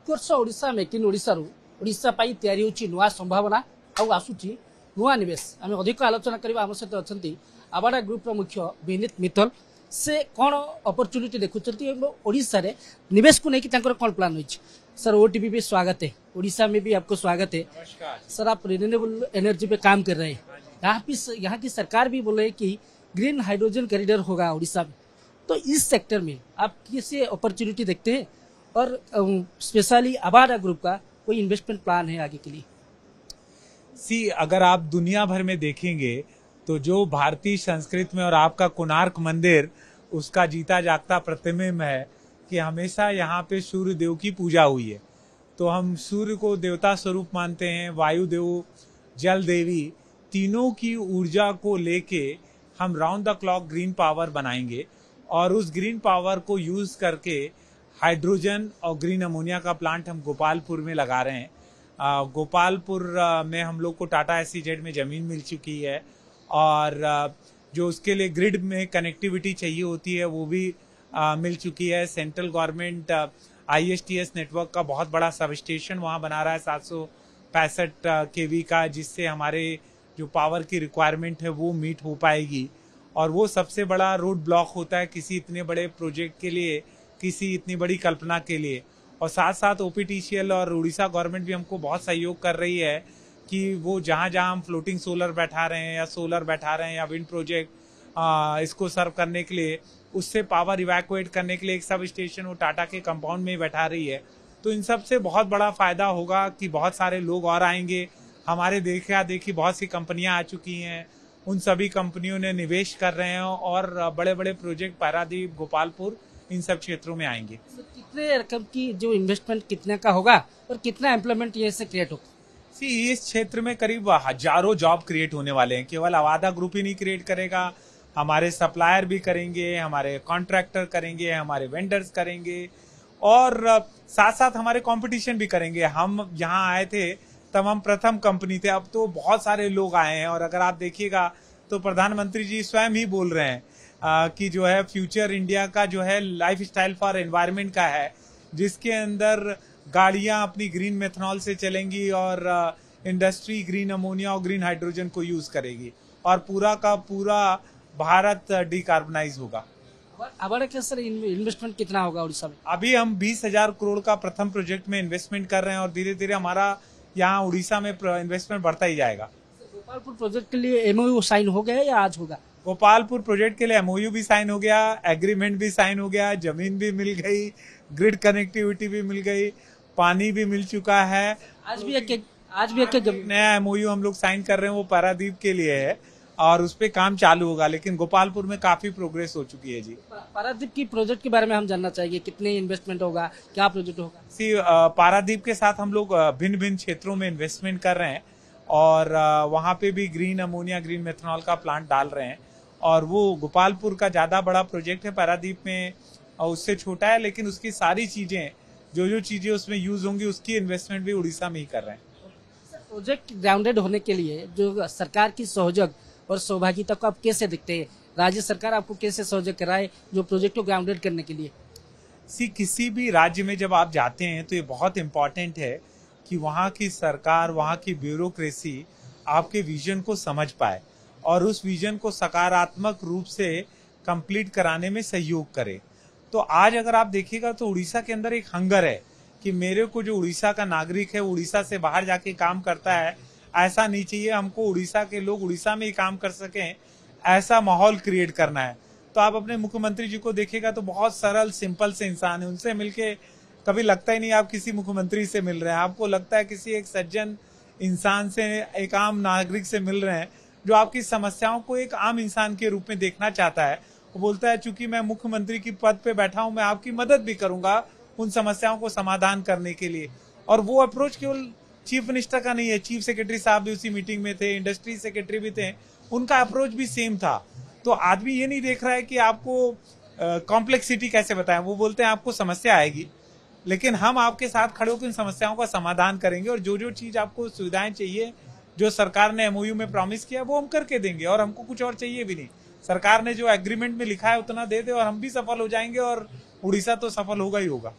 प्रतिवर्ष Odisha make in Odisha Odisha पाई तैयारी होची नुआ संभावना आउ आसुची नुआ निवेश आम अधिक आलोचना करबा हम सहित अछंती आबाडा ग्रुप मुख्य विनीत मित्तल से कौन अपॉर्चुनिटी देखुचंती ओडिशा रे निवेश को लेकिन कौन प्लान होइछ। सर ओटीवी भी स्वागत है, ओडिशा में भी आपको स्वागत है। सर आप रिन्यूएबल एनर्जी पे काम कर रहे हैं, यहाँ की सरकार भी बोल रही है कि ग्रीन हाइड्रोजन कॉरिडोर होगा उड़ीसा में, तो इस सेक्टर में आप कैसे अपॉर्चुनिटी देखते हैं और स्पेशली आबाडा ग्रुप का कोई इन्वेस्टमेंट प्लान है आगे के लिए? अगर आप दुनिया भर में देखेंगे तो जो भारतीय संस्कृति में और आपका कोणार्क मंदिर उसका जीता जागता प्रतिबिंब है कि हमेशा यहाँ पे सूर्य देव की पूजा हुई है। तो हम सूर्य को देवता स्वरूप मानते हैं, वायु देव, जल देवी, तीनों की ऊर्जा को लेके हम round the clock green power बनाएंगे और उस ग्रीन पावर को यूज करके हाइड्रोजन और ग्रीन अमोनिया का प्लांट हम गोपालपुर में लगा रहे हैं। गोपालपुर में हम लोग को टाटा SEZ में जमीन मिल चुकी है और जो उसके लिए ग्रिड में कनेक्टिविटी चाहिए होती है वो भी मिल चुकी है। सेंट्रल गवर्नमेंट ISTS नेटवर्क का बहुत बड़ा सब स्टेशन वहाँ बना रहा है 765 kV का, जिससे हमारे जो पावर की रिक्वायरमेंट है वो मीट हो पाएगी। और वो सबसे बड़ा रोड ब्लॉक होता है किसी इतने बड़े प्रोजेक्ट के लिए, किसी इतनी बड़ी कल्पना के लिए। और साथ साथ OPTCL और उड़ीसा गवर्नमेंट भी हमको बहुत सहयोग कर रही है कि वो जहाँ जहाँ हम फ्लोटिंग सोलर बैठा रहे हैं या सोलर बैठा रहे हैं या विंड प्रोजेक्ट इसको सर्व करने के लिए, उससे पावर इवैक्यूएट करने के लिए एक सब स्टेशन वो टाटा के कंपाउंड में बैठा रही है। तो इन सब से बहुत बड़ा फायदा होगा कि बहुत सारे लोग और आएंगे। हमारे देखा देखी बहुत सी कंपनियां आ चुकी हैं, उन सभी कंपनियों ने निवेश कर रहे हैं और बड़े बड़े प्रोजेक्ट पारादीप, गोपालपुर, इन सब क्षेत्रों में आएंगे। कितने रकम की जो इन्वेस्टमेंट कितने का होगा और कितना एम्प्लॉयमेंट ये से क्रिएट होगा? इस क्षेत्र में करीब हजारों जॉब क्रिएट होने वाले हैं। केवल आबाडा ग्रुप ही नहीं क्रिएट करेगा, हमारे सप्लायर भी करेंगे, हमारे कॉन्ट्रैक्टर करेंगे, हमारे वेंडर्स करेंगे और साथ साथ हमारे कंपटीशन भी करेंगे। हम यहाँ आए थे तब हम प्रथम कंपनी थे, अब तो बहुत सारे लोग आए हैं। और अगर आप देखिएगा तो प्रधानमंत्री जी स्वयं ही बोल रहे हैं कि जो है फ्यूचर इंडिया का जो है लाइफ स्टाइल फॉर एनवायरमेंट का है, जिसके अंदर गाड़ियां अपनी ग्रीन मेथनॉल से चलेंगी और इंडस्ट्री ग्रीन अमोनिया और ग्रीन हाइड्रोजन को यूज करेगी और पूरा का पूरा भारत डिकार्बनाइज होगा। आबाडा के सर इन्वेस्टमेंट कितना होगा उड़ीसा में? अभी हम 20,000 करोड़ का प्रथम प्रोजेक्ट में इन्वेस्टमेंट कर रहे हैं और धीरे धीरे हमारा यहाँ उड़ीसा में इन्वेस्टमेंट बढ़ता ही जाएगा। गोपालपुर प्रोजेक्ट के लिए MOU साइन हो गया या आज होगा? गोपालपुर प्रोजेक्ट के लिए MOU भी साइन हो गया, एग्रीमेंट भी साइन हो गया, जमीन भी मिल गई, ग्रिड कनेक्टिविटी भी मिल गई, पानी भी मिल चुका है। आज भी एक नया MOU हम लोग साइन कर रहे हैं, वो पारादीप के लिए है और उस पे काम चालू होगा, लेकिन गोपालपुर में काफी प्रोग्रेस हो चुकी है। जी, पारादीप की प्रोजेक्ट के बारे में हम जानना चाहिए, कितने इन्वेस्टमेंट होगा, क्या प्रोजेक्ट होगा? पारादीप के साथ हम लोग भिन्न भिन्न क्षेत्रों में इन्वेस्टमेंट कर रहे हैं और वहाँ पे भी ग्रीन अमोनिया, ग्रीन मेथनॉल का प्लांट डाल रहे हैं। और वो गोपालपुर का ज्यादा बड़ा प्रोजेक्ट है, पारादीप में उससे छोटा है, लेकिन उसकी सारी चीजें जो चीजें उसमें यूज होंगी उसकी इन्वेस्टमेंट भी उड़ीसा में ही कर रहे हैं। प्रोजेक्ट ग्राउंडेड होने के लिए जो सरकार की सहयोग और सहभागिता को आप कैसे देखते हैं? राज्य सरकार आपको कैसे सहयोग कराए जो प्रोजेक्ट को ग्राउंडेड करने के लिए? किसी भी राज्य में जब आप जाते हैं तो ये बहुत इम्पोर्टेंट है कि वहाँ की सरकार, वहाँ की ब्यूरोक्रेसी आपके विजन को समझ पाए और उस विजन को सकारात्मक रूप से कंप्लीट कराने में सहयोग करे। तो आज अगर आप देखिएगा तो उड़ीसा के अंदर एक हंगर है कि मेरे को जो उड़ीसा का नागरिक है उड़ीसा से बाहर जाके काम करता है, ऐसा नहीं चाहिए। हमको उड़ीसा के लोग उड़ीसा में ही काम कर सकें, ऐसा माहौल क्रिएट करना है। तो आप अपने मुख्यमंत्री जी को देखिएगा तो बहुत सरल सिंपल से इंसान है, उनसे मिलके कभी लगता ही नहीं आप किसी मुख्यमंत्री से मिल रहे हैं, आपको लगता है किसी एक सज्जन इंसान से, एक आम नागरिक से मिल रहे हैं जो आपकी समस्याओं को एक आम इंसान के रूप में देखना चाहता है। वो बोलता है चूंकि मैं मुख्यमंत्री की पद पे बैठा हूं, मैं आपकी मदद भी करूंगा उन समस्याओं को समाधान करने के लिए। और वो अप्रोच केवल चीफ मिनिस्टर का नहीं है, चीफ सेक्रेटरी साहब भी उसी मीटिंग में थे, इंडस्ट्री सेक्रेटरी भी थे, उनका अप्रोच भी सेम था। तो आदमी ये नहीं देख रहा है कि आपको कॉम्प्लेक्सिटी कैसे बताएं, वो बोलते हैं आपको समस्या आएगी, लेकिन हम आपके साथ खड़े होकर इन समस्याओं का समाधान करेंगे और जो चीज आपको सुविधाएं चाहिए, जो सरकार ने MOU में प्रॉमिस किया, वो हम करके देंगे और हमको कुछ और चाहिए भी नहीं। सरकार ने जो एग्रीमेंट में लिखा है उतना दे दे और हम भी सफल हो जाएंगे और उड़ीसा तो सफल होगा ही होगा।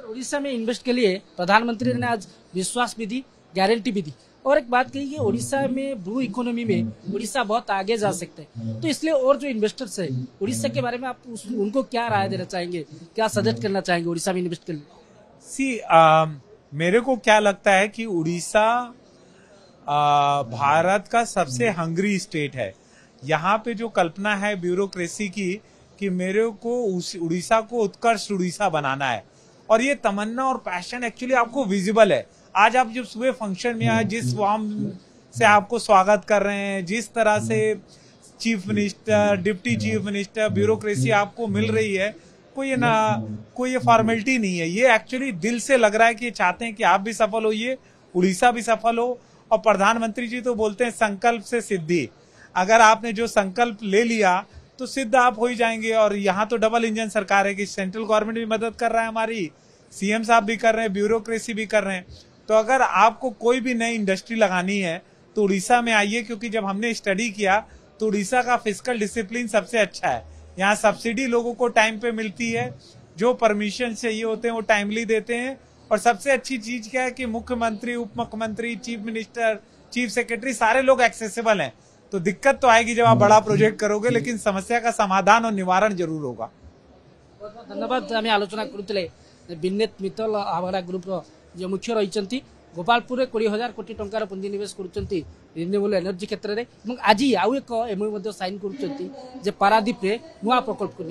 उड़ीसा में इन्वेस्ट के लिए प्रधानमंत्री ने आज विश्वास भी दी, गारंटी भी दी और एक बात कही कि उड़ीसा में ब्लू इकोनॉमी में उड़ीसा बहुत आगे जा सकते हैं। तो इसलिए और जो इन्वेस्टर्स है उड़ीसा के बारे में आप उनको क्या राय देना चाहेंगे, क्या सजेस्ट करना चाहेंगे उड़ीसा में इन्वेस्ट के लिए? मेरे को क्या लगता है कि उड़ीसा भारत का सबसे हंग्री स्टेट है। यहाँ पे जो कल्पना है ब्यूरोक्रेसी की कि मेरे को उड़ीसा को उत्कर्ष उड़ीसा बनाना है, और ये तमन्ना और पैशन एक्चुअली आपको विजिबल है। आज आप जब सुबह फंक्शन में आए, जिस वार्म से आपको स्वागत कर रहे हैं, जिस तरह से chief minister, deputy chief minister, bureaucracy आपको मिल रही है, कोई ये फॉर्मेलिटी नहीं है। ये एक्चुअली दिल से लग रहा है कि ये चाहते हैं कि आप भी सफल होइए, उड़ीसा भी सफल हो। और प्रधानमंत्री जी तो बोलते हैं संकल्प से सिद्धि। अगर आपने जो संकल्प ले लिया तो सिद्ध आप हो ही जाएंगे। और यहाँ तो डबल इंजन सरकार है कि सेंट्रल गवर्नमेंट भी मदद कर रहा है, हमारी सीएम साहब भी कर रहे हैं, ब्यूरोक्रेसी भी कर रहे हैं। तो अगर आपको कोई भी नई इंडस्ट्री लगानी है तो उड़ीसा में आइए, क्योंकि जब हमने स्टडी किया तो उड़ीसा का फिस्कल डिसिप्लिन सबसे अच्छा है। यहाँ सब्सिडी लोगों को टाइम पे मिलती है, जो परमिशन चाहिए होते हैं वो टाइमली देते हैं। और सबसे अच्छी चीज क्या है कि मुख्यमंत्री, उप मुख्यमंत्री, चीफ मिनिस्टर, चीफ सेक्रेटरी सारे लोग एक्सेसिबल हैं। तो दिक्कत तो आएगी जब आप बड़ा प्रोजेक्ट करोगे, लेकिन समस्या का समाधान और निवारण जरूर होगा। बहुत बहुत धन्यवाद। आम आलोचना करुले विनीत मित्तल आवाड़ा ग्रुप जो मुख्य रही गोपालपुर 20,000 कोटी टंकार पुंजी निवेश कर रिन्यूएबल एनर्जी क्षेत्र में। आज आउ एक एमओयू साइन कर पारादीप नुआ प्रकल्प को